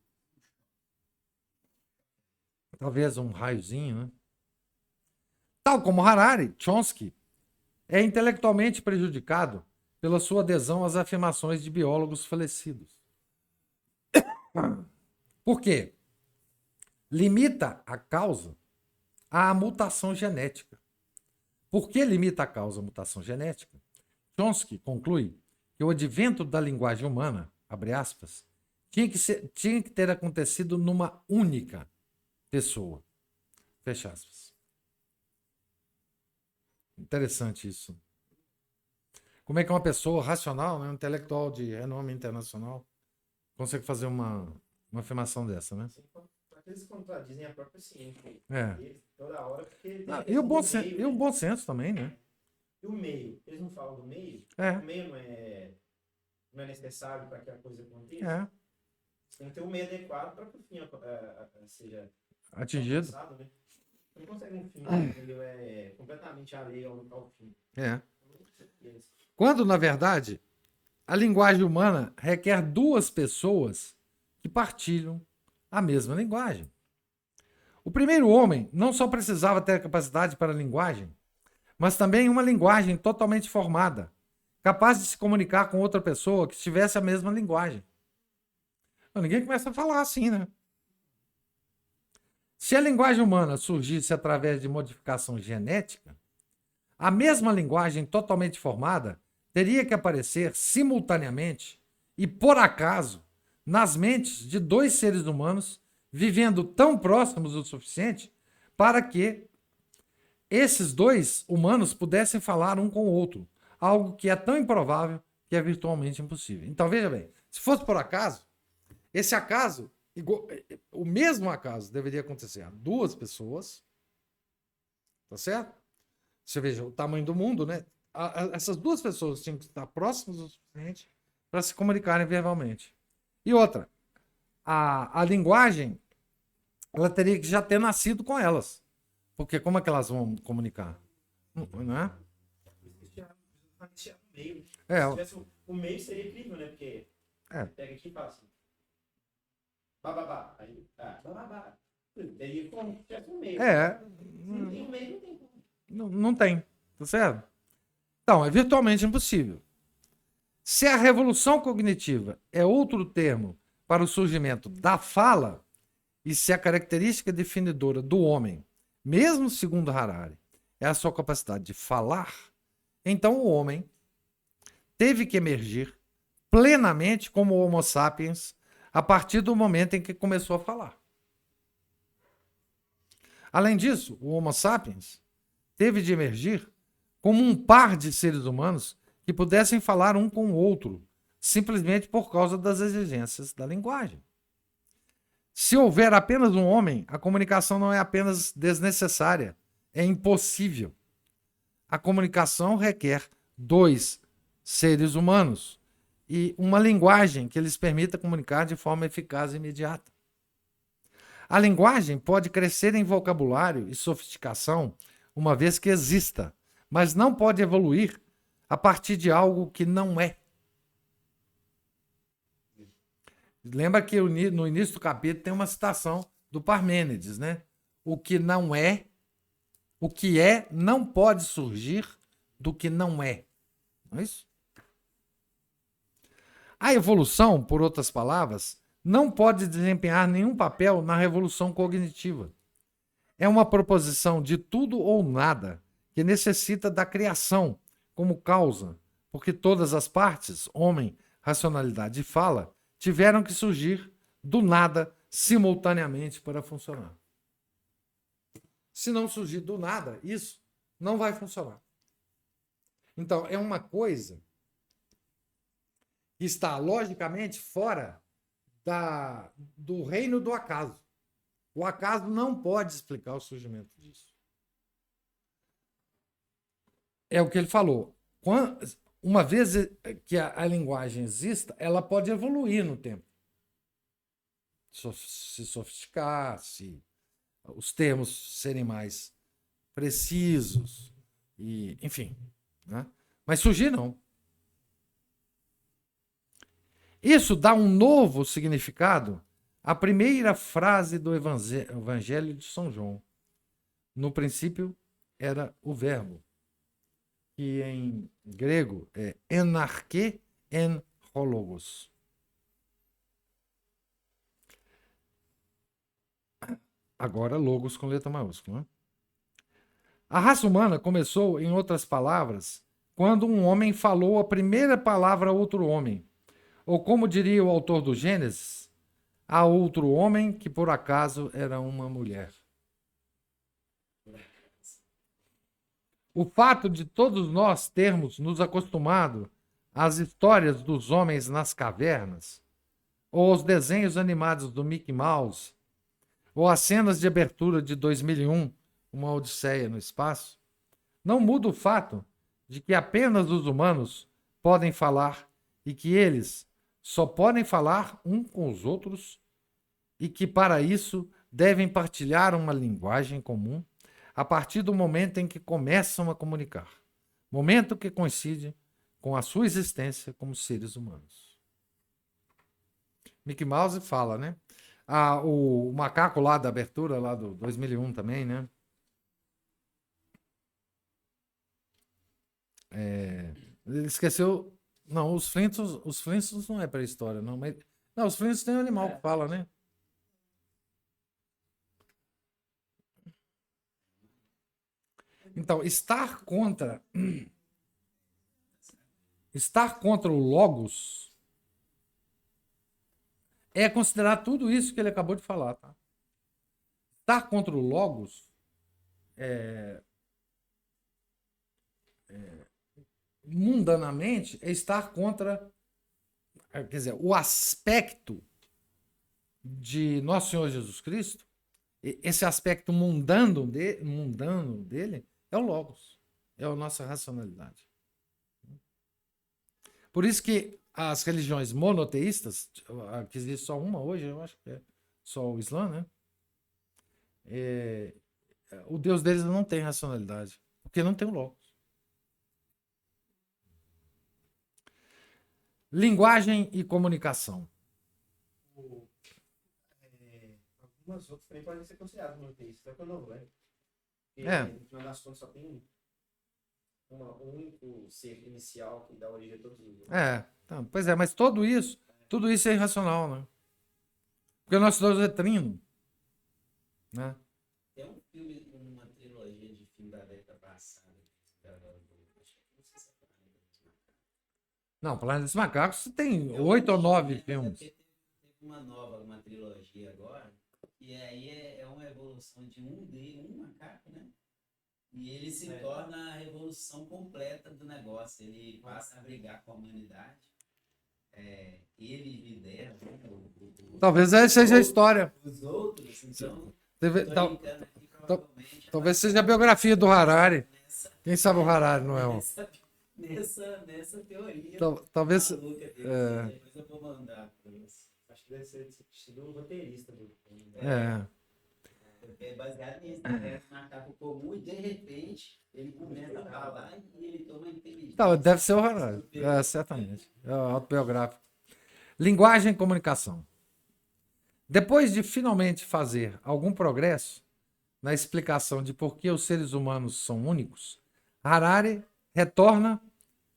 Talvez um raiozinho, né? Tal como Harari, Chomsky é intelectualmente prejudicado pela sua adesão às afirmações de biólogos falecidos. Por quê? Limita a causa à mutação genética. Por que limita a causa à mutação genética? Chomsky conclui que o advento da linguagem humana, abre aspas, tinha que ter acontecido numa única pessoa. Fecha aspas. Interessante isso. Como é que uma pessoa racional, né, um intelectual de renome internacional, consegue fazer uma afirmação dessa, né? Eles contradizem a própria ciência. Toda hora. E o bom senso também, né? E o meio? Eles não falam do meio? O meio não é necessário para que a coisa aconteça? Você tem que ter o meio adequado para que o fim seja atingido. Né? Não consegue um fim que ele é completamente alheio ao fim. Quando, na verdade, a linguagem humana requer duas pessoas que partilham a mesma linguagem. O primeiro homem não só precisava ter capacidade para a linguagem, mas também uma linguagem totalmente formada, capaz de se comunicar com outra pessoa que tivesse a mesma linguagem. Ninguém começa a falar assim, né? Se a linguagem humana surgisse através de modificação genética, a mesma linguagem totalmente formada teria que aparecer simultaneamente e, por acaso, nas mentes de dois seres humanos vivendo tão próximos o suficiente para que esses dois humanos pudessem falar um com o outro, algo que é tão improvável que é virtualmente impossível. Então, veja bem, se fosse por acaso, esse acaso, o mesmo acaso deveria acontecer a duas pessoas, tá certo? Você veja o tamanho do mundo, né? Essas duas pessoas tinham que estar próximas o suficiente para se comunicarem verbalmente. E outra, a linguagem, ela teria que já ter nascido com elas. Porque como é que elas vão comunicar? Não é? no meio. É, se tivesse o meio seria incrível, né? Porque pega aqui e fala assim. Bababá. Aí, bababá. Daí como se tivesse um meio. Não tem um meio, não tem como. Não tem, tá certo? Então, é virtualmente impossível. Se a revolução cognitiva é outro termo para o surgimento da fala, e se a característica definidora do homem, mesmo segundo Harari, é a sua capacidade de falar, então o homem teve que emergir plenamente como Homo sapiens a partir do momento em que começou a falar. Além disso, o Homo sapiens teve de emergir como um par de seres humanos que pudessem falar um com o outro, simplesmente por causa das exigências da linguagem. Se houver apenas um homem, a comunicação não é apenas desnecessária, é impossível. A comunicação requer 2 seres humanos e uma linguagem que lhes permita comunicar de forma eficaz e imediata. A linguagem pode crescer em vocabulário e sofisticação uma vez que exista, mas não pode evoluir a partir de algo que não é. Lembra que no início do capítulo tem uma citação do Parmênides, né? O que é não pode surgir do que não é. Não é isso? A evolução, por outras palavras, não pode desempenhar nenhum papel na revolução cognitiva. É uma proposição de tudo ou nada que necessita da criação como causa, porque todas as partes, homem, racionalidade e fala, tiveram que surgir do nada simultaneamente para funcionar. Se não surgir do nada, isso não vai funcionar. Então, é uma coisa que está logicamente fora do reino do acaso. O acaso não pode explicar o surgimento disso. É o que ele falou. Uma vez que a linguagem exista, ela pode evoluir no tempo. Se sofisticar, os termos serem mais precisos, enfim. Né? Mas surgir, não. Isso dá um novo significado à primeira frase do Evangelho de São João. No princípio era o verbo, que em grego é enarche en ho logos. Agora logos com letra maiúscula. Né? A raça humana começou, em outras palavras, quando um homem falou a primeira palavra a outro homem. Ou como diria o autor do Gênesis, a outro homem que por acaso era uma mulher. O fato de todos nós termos nos acostumado às histórias dos homens nas cavernas, ou aos desenhos animados do Mickey Mouse, ou às cenas de abertura de 2001, Uma Odisseia no Espaço, não muda o fato de que apenas os humanos podem falar e que eles só podem falar um com os outros e que, para isso, devem partilhar uma linguagem comum a partir do momento em que começam a comunicar, momento que coincide com a sua existência como seres humanos. Mickey Mouse fala, né? O macaco lá da abertura, lá do 2001 também, né? Ele esqueceu... Não, os Flintstones não é pré-história, não. Mas, não, os Flintstones tem um animal que fala, né? Então, estar contra o Logos é considerar tudo isso que ele acabou de falar, tá? Estar contra o Logos mundanamente é estar contra, quer dizer, o aspecto de Nosso Senhor Jesus Cristo, esse aspecto mundano dele é o Logos, é a nossa racionalidade. Por isso que as religiões monoteístas, que existe só uma hoje, eu acho que é só o Islã, né? O Deus deles não tem racionalidade, porque não tem o Logos. Linguagem e comunicação. Algumas outras também podem ser consideradas monoteístas, só que eu não vou, né? Porque, no final das contas, só tem um único ser inicial que dá origem a todos os outros. Então, pois é, mas tudo isso é irracional, né? Porque nós Deus é trino, né? Tem um filme, uma trilogia de filme da década passada. Não, Planeta dos Macacos tem 8 ou 9 filmes. Teve uma trilogia agora, e aí é uma evolução de um macaco, né? E ele se torna a revolução completa do negócio. Ele passa a brigar com a humanidade. Ele lidera. Talvez essa seja a história. Os outros, então. Talvez seja a biografia do Harari. Quem sabe o Harari não é um. Nessa teoria. Talvez. Depois eu vou mandar para você. Acho que deve ser do roteirista do filme. É baseado nisso, né? Um macaco comum e de repente ele começa a falar e ele toma inteligência. Tá, deve ser o Harari. Certamente. É autobiográfico. Linguagem e comunicação. Depois de finalmente fazer algum progresso na explicação de por que os seres humanos são únicos, Harari retorna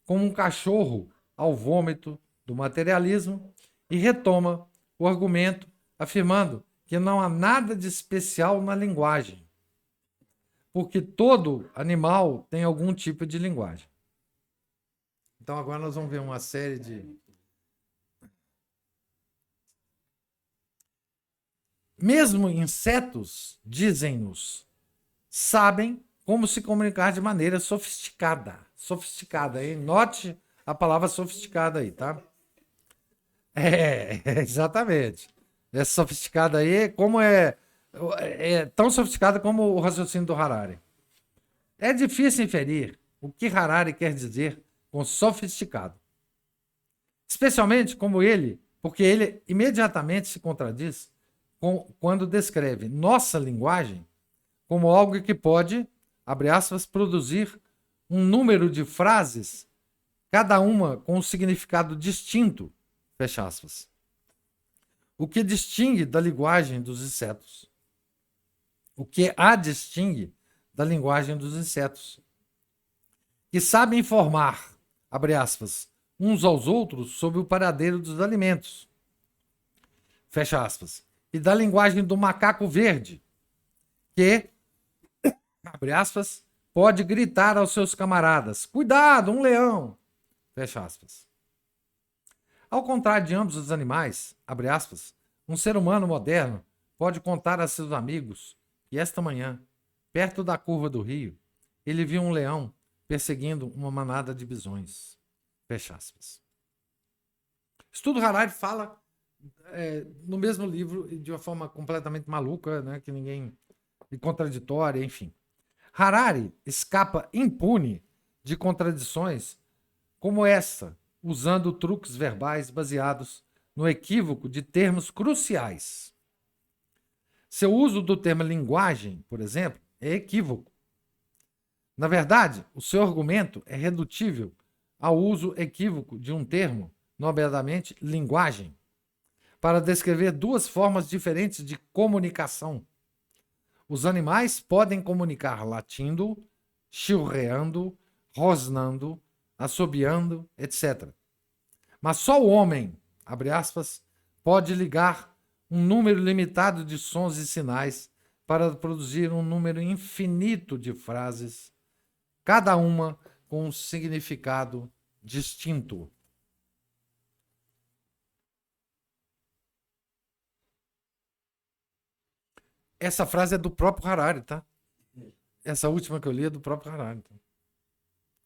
como um cachorro ao vômito do materialismo e retoma o argumento afirmando que não há nada de especial na linguagem, porque todo animal tem algum tipo de linguagem. Então agora nós vamos ver uma série de... Mesmo insetos, dizem-nos, sabem como se comunicar de maneira sofisticada. Sofisticada, hein? Note a palavra sofisticada aí, tá? Exatamente. Essa sofisticada aí, como é tão sofisticada como o raciocínio do Harari. É difícil inferir o que Harari quer dizer com sofisticado. Especialmente porque ele imediatamente se contradiz quando descreve nossa linguagem como algo que pode, abre aspas, produzir um número de frases, cada uma com um significado distinto, fecha aspas. O que distingue da linguagem dos insetos. O que a distingue da linguagem dos insetos. Que sabem informar, abre aspas, uns aos outros sobre o paradeiro dos alimentos. Fecha aspas. E da linguagem do macaco verde, que, abre aspas, pode gritar aos seus camaradas, cuidado, um leão, fecha aspas. Ao contrário de ambos os animais, abre aspas, um ser humano moderno pode contar a seus amigos que esta manhã, perto da curva do rio, ele viu um leão perseguindo uma manada de bisões, fecha aspas. Estudo Harari fala no mesmo livro de uma forma completamente maluca, né, que ninguém... e contraditória, enfim. Harari escapa impune de contradições como essa, usando truques verbais baseados no equívoco de termos cruciais. Seu uso do termo linguagem, por exemplo, é equívoco. Na verdade, o seu argumento é redutível ao uso equívoco de um termo, nomeadamente linguagem, para descrever duas formas diferentes de comunicação. Os animais podem comunicar latindo, chilreando, rosnando, assobiando, etc. Mas só o homem, abre aspas, pode ligar um número limitado de sons e sinais para produzir um número infinito de frases, cada uma com um significado distinto. Essa frase é do próprio Harari, tá? Essa última que eu li é do próprio Harari. Tá?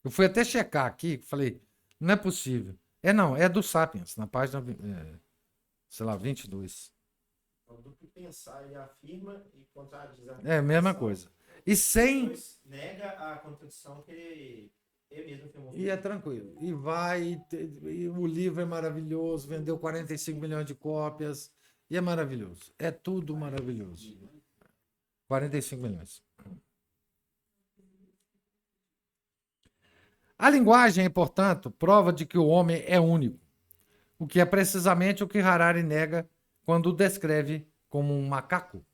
Eu fui até checar aqui, falei, não é possível. Não, é do Sapiens, na página, 22. Então, do que pensar, ele afirma e contradiz a a mesma coisa. E sem... nega a contradição que ele mesmo afirmou. E é tranquilo. E vai, e o livro é maravilhoso, vendeu 45 milhões de cópias, e é maravilhoso. É tudo maravilhoso. 45 milhões. A linguagem é, portanto, prova de que o homem é único. o que é precisamente o que Harari nega quando o descreve como um macaco.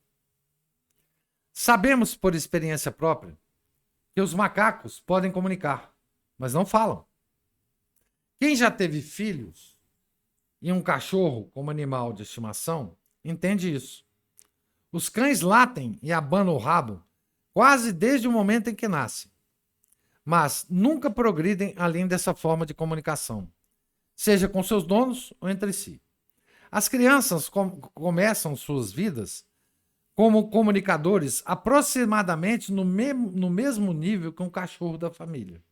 Sabemos por experiência própria que os macacos podem comunicar, mas não falam. Quem já teve filhos e um cachorro como animal de estimação entende isso. Os cães latem e abanam o rabo quase desde o momento em que nascem, mas nunca progridem além dessa forma de comunicação, seja com seus donos ou entre si. As crianças começam suas vidas como comunicadores aproximadamente no mesmo nível que um cachorro da família.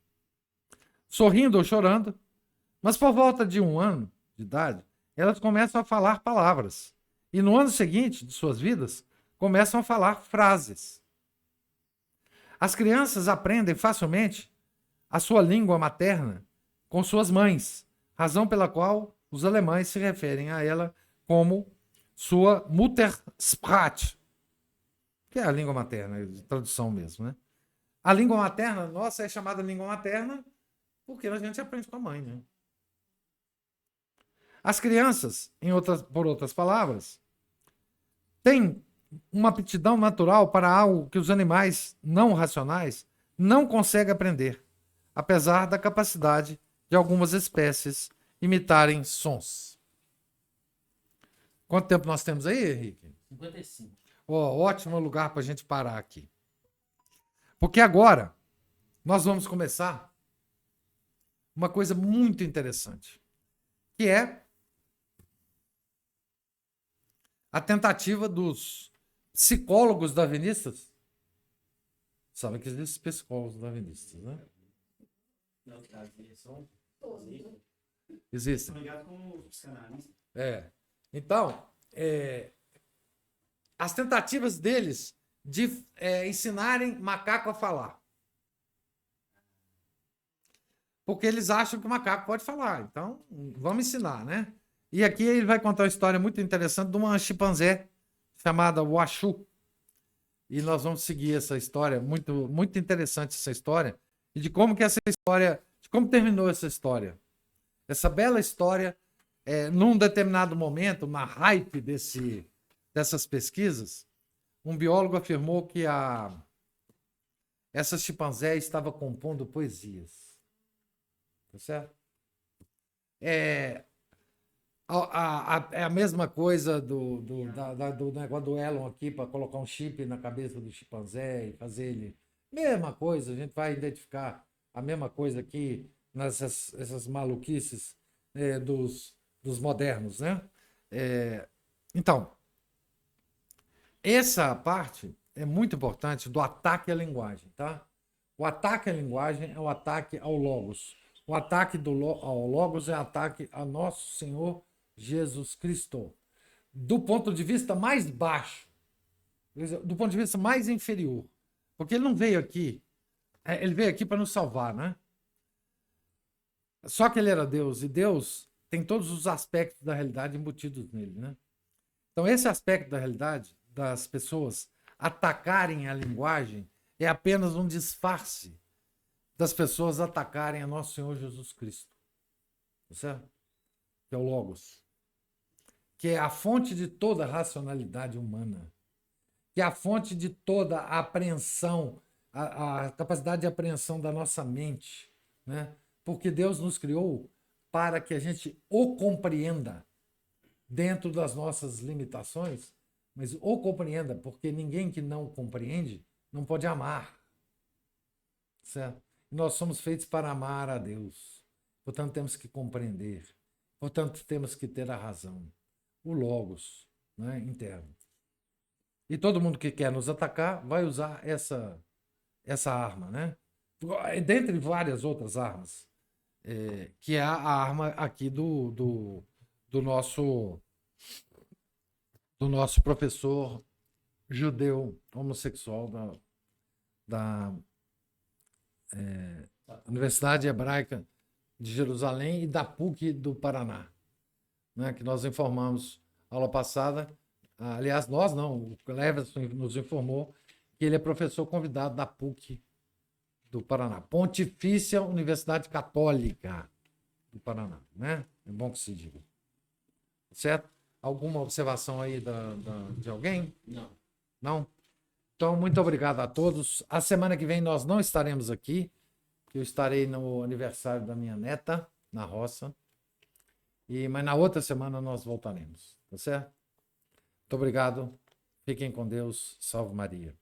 Sorrindo ou chorando, mas por volta de 1 ano de idade, elas começam a falar palavras. E no ano seguinte de suas vidas, começam a falar frases. As crianças aprendem facilmente a sua língua materna com suas mães, razão pela qual os alemães se referem a ela como sua Muttersprache, que é a língua materna, tradução mesmo, né? A língua materna nossa é chamada língua materna porque a gente aprende com a mãe, né? As crianças, por outras palavras, têm uma aptidão natural para algo que os animais não racionais não conseguem aprender, apesar da capacidade de algumas espécies imitarem sons. Quanto tempo nós temos aí, Henrique? 55. Ótimo lugar para a gente parar aqui. Porque agora nós vamos começar uma coisa muito interessante, que é a tentativa dos psicólogos darwinistas. Sabe que existem psicólogos darwinistas, né? Não, são existem. ligados com os psicanalistas. Então, as tentativas deles de ensinarem macaco a falar. Porque eles acham que o macaco pode falar. Então, vamos ensinar, né? E aqui ele vai contar uma história muito interessante de uma chimpanzé chamada Washu. E nós vamos seguir essa história, muito, muito interessante essa história, e de como que essa história, de como terminou essa história. Essa bela história, num determinado momento, na hype dessas pesquisas, um biólogo afirmou que essa chimpanzé estava compondo poesias. Tá certo? É a mesma coisa do negócio do Elon aqui, para colocar um chip na cabeça do chimpanzé e fazer ele. Mesma coisa, a gente vai identificar a mesma coisa aqui nessas maluquices dos modernos, né? Então, essa parte é muito importante do ataque à linguagem, tá? O ataque à linguagem é o ataque ao logos. O ataque ao logos é o ataque a nosso Senhor Jesus Cristo, do ponto de vista mais baixo, do ponto de vista mais inferior, porque ele não veio aqui, ele veio aqui para nos salvar, né? Só que ele era Deus, e Deus tem todos os aspectos da realidade embutidos nele, né? Então esse aspecto da realidade das pessoas atacarem a linguagem é apenas um disfarce das pessoas atacarem a nosso Senhor Jesus Cristo, certo? Que é o Logos, que é a fonte de toda a racionalidade humana, que é a fonte de toda a apreensão, a capacidade de apreensão da nossa mente, né? Porque Deus nos criou para que a gente o compreenda dentro das nossas limitações, mas o compreenda, porque ninguém que não compreende não pode amar, certo? Nós somos feitos para amar a Deus, portanto temos que compreender, portanto temos que ter a razão, o logos, né, interno. E todo mundo que quer nos atacar vai usar essa arma, né? Dentre várias outras armas, que é a arma aqui do nosso professor judeu homossexual da Universidade Hebraica de Jerusalém e da PUC do Paraná, né, que nós informamos aula passada. Aliás, nós não, o Cleverson nos informou que ele é professor convidado da PUC do Paraná, Pontifícia Universidade Católica do Paraná, né? É bom que se diga. Certo? Alguma observação aí de alguém? Não. Não? Então, muito obrigado a todos. A semana que vem nós não estaremos aqui, porque eu estarei no aniversário da minha neta, na roça. Mas na outra semana nós voltaremos. Tá certo? Muito obrigado. Fiquem com Deus. Salve Maria.